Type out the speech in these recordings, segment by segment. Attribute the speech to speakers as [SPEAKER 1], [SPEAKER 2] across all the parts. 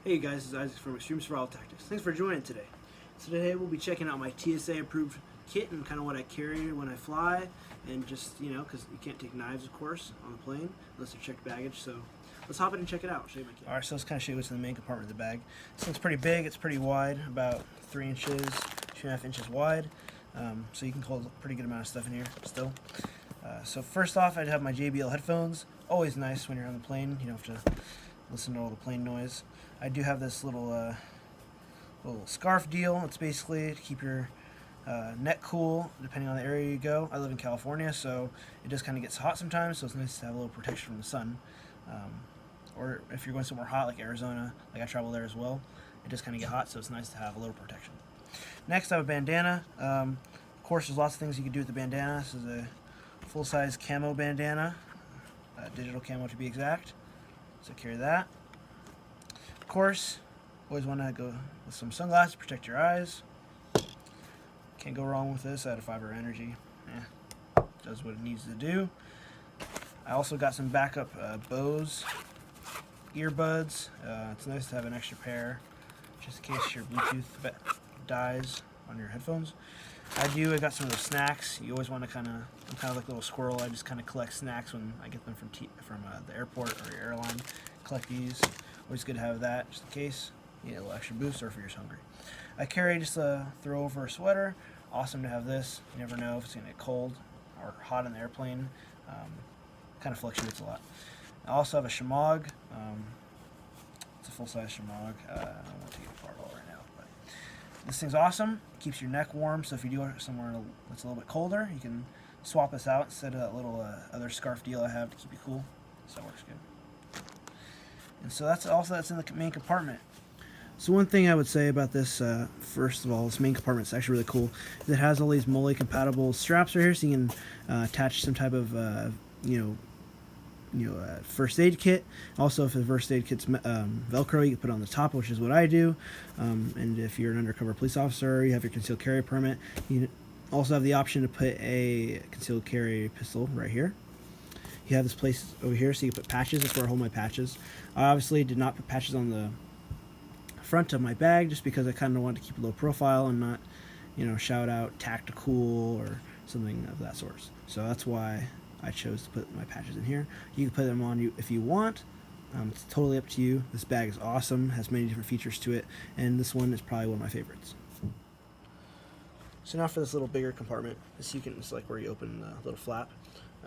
[SPEAKER 1] Hey guys, this is Isaac from Extreme Survival Tactics. Thanks for joining today. So today we'll be checking out my TSA approved kit and kind of what I carry when I fly, and just, because you can't take knives, of course, on the plane unless they're checked baggage. So let's hop in and check it out. I'll show you my kit. Alright, so let's kind of show you what's in the main compartment of the bag. This thing's pretty big, it's pretty wide, about 3 inches, 2.5 inches wide. So you can hold a pretty good amount of stuff in here still. So first off, I'd have my JBL headphones. Always nice when you're on the plane. You don't have to listen to all the plane noise. I do have this little scarf deal. It's basically to keep your neck cool depending on the area you go. I live in California, so it just kind of gets hot sometimes, so it's nice to have a little protection from the sun. Or if you're going somewhere hot like Arizona, like I travel there as well, it just kind of get hot, so it's nice to have a little protection. Next, I have a bandana. Of course, there's lots of things you can do with the bandana. This is a full-size camo bandana, digital camo to be exact. So carry that. Of course, always want to go with some sunglasses to protect your eyes. Can't go wrong with this. Out of Fiber Energy, does what it needs to do. I also got some backup Bose earbuds. It's nice to have an extra pair, just in case your Bluetooth dies on your headphones. I got some of those snacks. You always want to I'm kind of like a little squirrel. I just kind of collect snacks when I get them from the airport or your airline. Collect these. Always good to have that, just in case you need a little extra boost or if you're just hungry. I carry just a throw over sweater. Awesome to have this. You never know if it's going to get cold or hot in the airplane. Kind of fluctuates a lot. I also have a shemagh. It's a full-size shemagh. I don't want to take it apart all right now, but this thing's awesome. Keeps your neck warm, so if you do it somewhere that's a little bit colder, you can swap this out instead of that little other scarf deal I have to keep you cool. So it works good. And so that's in the main compartment. So one thing I would say about this, first of all, this main compartment is actually really cool. It has all these MOLLE compatible straps right here, so you can attach some type of first aid kit. Also, if the first aid kit's Velcro, you can put it on the top, which is what I do. And if you're an undercover police officer, you have your concealed carry permit, you also have the option to put a concealed carry pistol right here. You have this place over here, so you can put patches. That's where I hold my patches. I obviously did not put patches on the front of my bag, just because I kind of wanted to keep a low profile and not, shout out tactical or something of that sort. So that's why I chose to put my patches in here. You can put them on you if you want. It's totally up to you. This bag is awesome, has many different features to it, and this one is probably one of my favorites. So now for this little bigger compartment, it's like where you open the little flap.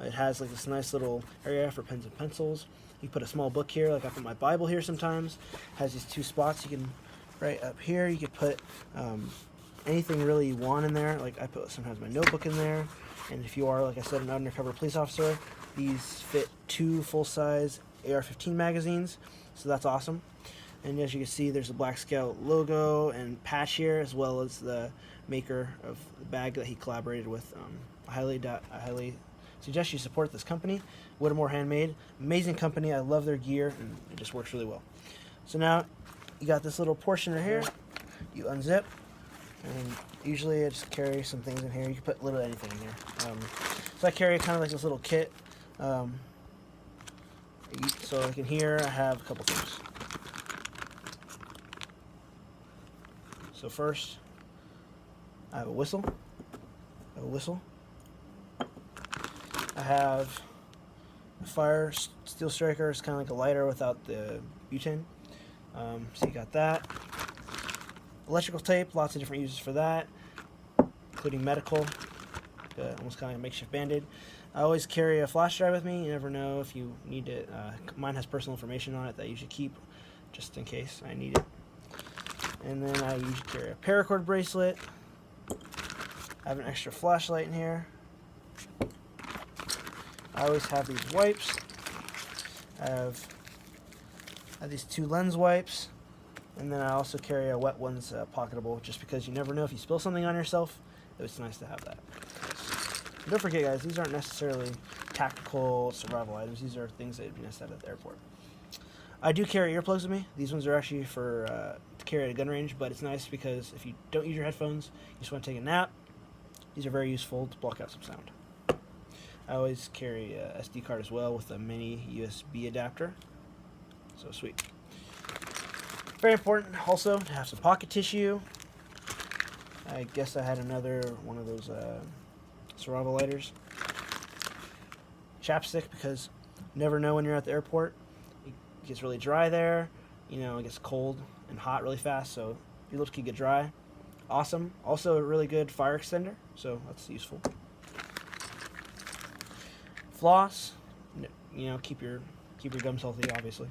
[SPEAKER 1] It has like this nice little area for pens and pencils. You can put a small book here, like I put my Bible here sometimes. It has these 2 spots. You can, right up here, you could put anything really you want in there. Like I put sometimes my notebook in there. And if you are, like I said, an undercover police officer, these fit 2 full-size AR-15 magazines, so that's awesome. And as you can see, there's a Black Scout logo and patch here, as well as the maker of the bag that he collaborated with. I highly suggest you support this company, Whittemore Handmade. Amazing company. I love their gear, and it just works really well. So now you got this little portion right here. You unzip, and usually I just carry some things in here. You can put literally anything in here. So I carry kind of like this little kit. So like in here, I have a couple things. So first, I have a whistle. I have a fire steel striker. It's kind of like a lighter without the butane. So you got that. Electrical tape, lots of different uses for that, including medical, almost kind of a makeshift band-aid. I always carry a flash drive with me. You never know if you need it. Mine has personal information on it that you should keep just in case I need it. And then I usually carry a paracord bracelet. I have an extra flashlight in here. I always have these wipes. I have these 2 lens wipes. And then I also carry a wet ones pocketable, just because you never know if you spill something on yourself. It's nice to have that. And don't forget, guys, these aren't necessarily tactical survival items. These are things that would be nice to have at the airport. I do carry earplugs with me. These ones are actually for to carry at a gun range, but it's nice because if you don't use your headphones, you just want to take a nap, these are very useful to block out some sound. I always carry a SD card as well with a mini USB adapter. So sweet. Very important also to have some pocket tissue. I guess I had another one of those survival lighters. Chapstick, because you never know when you're at the airport. It gets really dry there. You know, it gets cold and hot really fast, so your lips can get dry. Awesome. Also a really good fire extender, so that's useful. Floss, you know, keep your gums healthy, obviously.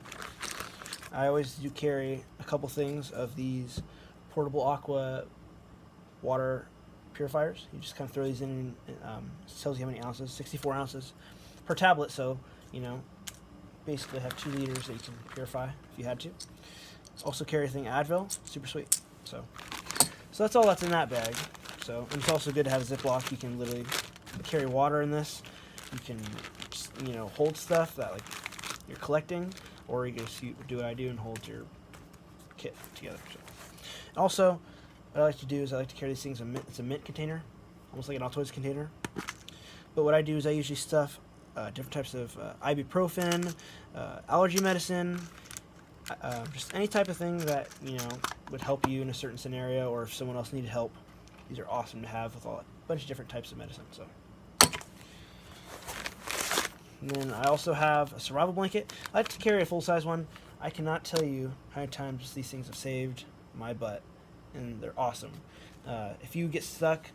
[SPEAKER 1] I always do carry a couple things of these portable aqua water purifiers. You just kind of throw these in, it tells you how many ounces, 64 ounces per tablet, so, you know, basically have 2 liters that you can purify if you had to. Also carry a thing Advil, super sweet. So that's all that's in that bag. So, and it's also good to have a Ziploc. You can literally carry water in this. You can, you know, hold stuff that like you're collecting, or you just do what I do and hold your kit together. So. Also, what I like to do is I like to carry these things. It's a mint container, almost like an Altoids container. But what I do is I usually stuff different types of ibuprofen, allergy medicine, just any type of thing that, you know, would help you in a certain scenario, or if someone else needed help. These are awesome to have with a bunch of different types of medicine. So, and then I also have a survival blanket. I like to carry a full-size one. I cannot tell you how many times these things have saved my butt, and they're awesome. If you get stuck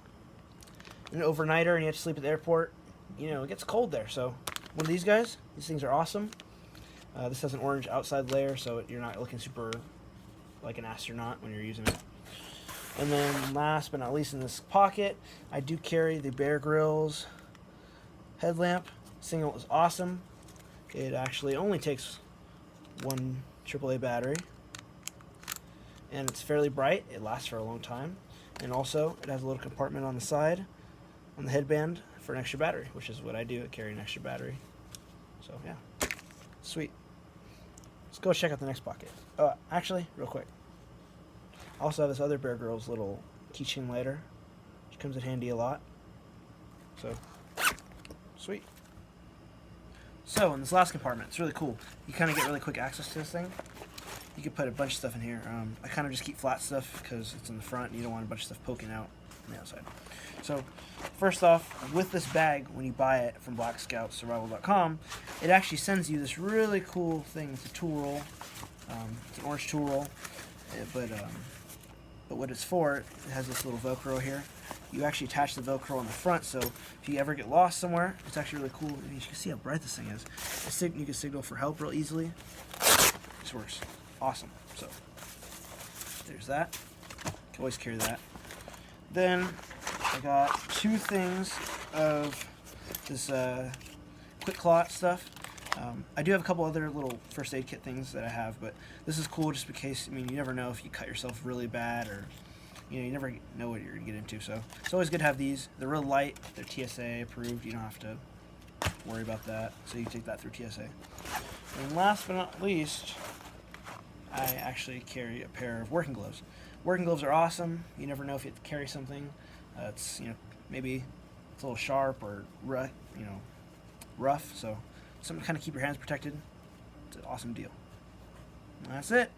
[SPEAKER 1] in an overnighter and you have to sleep at the airport, you know, it gets cold there. So one of these guys, these things are awesome. This has an orange outside layer, so you're not looking super like an astronaut when you're using it. And then last but not least, in this pocket, I do carry the Bear Grylls headlamp. This thing is awesome. It actually only takes one AAA battery, and it's fairly bright. It lasts for a long time, and also it has a little compartment on the side, on the headband, for an extra battery, which is what I do. I carry an extra battery. So yeah, sweet. Let's go check out the next pocket. Actually, real quick, I also have this other Bear Grylls little keychain lighter, which comes in handy a lot. So, sweet. So, in this last compartment, it's really cool. You kind of get really quick access to this thing. You can put a bunch of stuff in here. I kind of just keep flat stuff because it's in the front and you don't want a bunch of stuff poking out on the outside. So, first off, with this bag, when you buy it from BlackScoutSurvival.com, it actually sends you this really cool thing. It's a tool roll. It's an orange tool roll. But what it's for, it has this little Velcro here. You actually attach the Velcro on the front, so if you ever get lost somewhere, it's actually really cool. You can see how bright this thing is. You can signal for help real easily. This works. Awesome. So, there's that. You can always carry that. Then, I got 2 things of this quick clot stuff. I do have a couple other little first aid kit things that I have, but this is cool just in case. I mean, you never know if you cut yourself really bad, or you never know what you're gonna get into. So it's always good to have these. They're real light. They're TSA approved. You don't have to worry about that. So you can take that through TSA. And last but not least, I actually carry a pair of working gloves. Working gloves are awesome. You never know if you have to carry something. It's maybe it's a little sharp or rough. So something to kind of keep your hands protected. It's an awesome deal. And that's it.